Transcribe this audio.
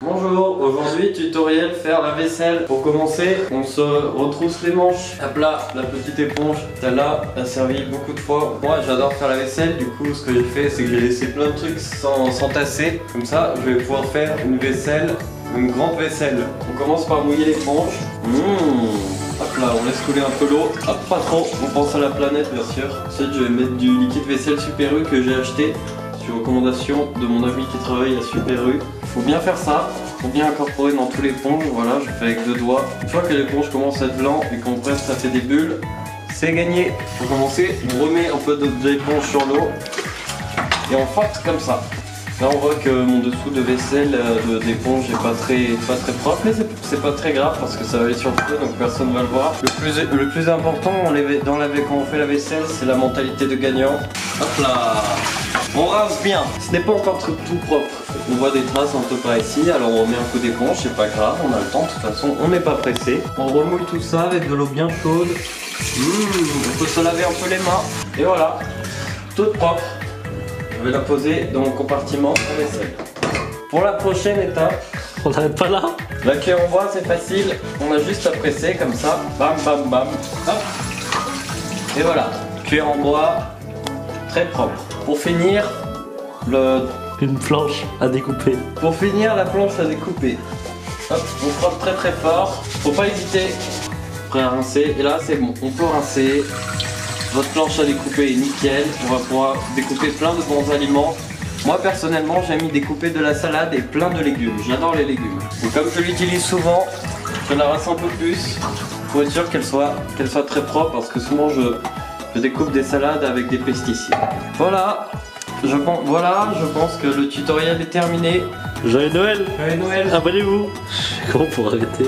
Bonjour, aujourd'hui tutoriel faire la vaisselle. Pour commencer, on se retrousse les manches. Hop là, la petite éponge, celle-là a servi beaucoup de fois. Moi j'adore faire la vaisselle, du coup ce que j'ai fait c'est que j'ai laissé plein de trucs s'entasser. Comme ça je vais pouvoir faire une vaisselle, une grande vaisselle. On commence par mouiller l'éponge. Hop là, on laisse couler un peu l'eau. Hop, pas trop, on pense à la planète bien sûr. Ensuite je vais mettre du liquide vaisselle Super U que j'ai acheté sur recommandation de mon ami qui travaille à Super U. Faut bien faire ça, faut bien incorporer dans tout l'éponge. Voilà, je fais avec 2 doigts. Une fois que l'éponge commence à être blanc et qu'on presse, ça fait des bulles, c'est gagné. Pour commencer, on remet un peu de l'éponge sur l'eau et on frotte comme ça. Là on voit que mon dessous de vaisselle d'éponge est pas très propre, mais c'est pas très grave parce que ça va aller sur le feu donc personne va le voir. Le plus important quand on fait la vaisselle, c'est la mentalité de gagnant. Hop là, on rince bien. Ce n'est pas encore tout propre. On voit des traces un peu par ici, alors on remet un coup d'éponge, c'est pas grave, on a le temps, de toute façon on n'est pas pressé. On remouille tout ça avec de l'eau bien chaude. On peut se laver un peu les mains. Et voilà, toute propre. Je vais la poser dans mon compartiment à vaisselle. Pour la prochaine étape, on n'arrête pas là. La cuillère en bois c'est facile, on a juste à presser comme ça, bam bam bam, hop. Et voilà, cuillère en bois, très propre. Pour finir, une planche à découper. Pour finir la planche à découper. Hop, on frotte très très fort, faut pas hésiter. Prêt à rincer, et là c'est bon, on peut rincer. Votre planche à découper est nickel, on va pouvoir découper plein de bons aliments. Moi personnellement j'aime y découper de la salade et plein de légumes, j'adore les légumes. Et comme je l'utilise souvent, je la rince un peu plus pour être sûr qu'elle soit très propre parce que souvent je découpe des salades avec des pesticides. Voilà, je pense que le tutoriel est terminé. Joyeux Noël. Joyeux Noël. Abonnez-vous. Comment pour arrêter?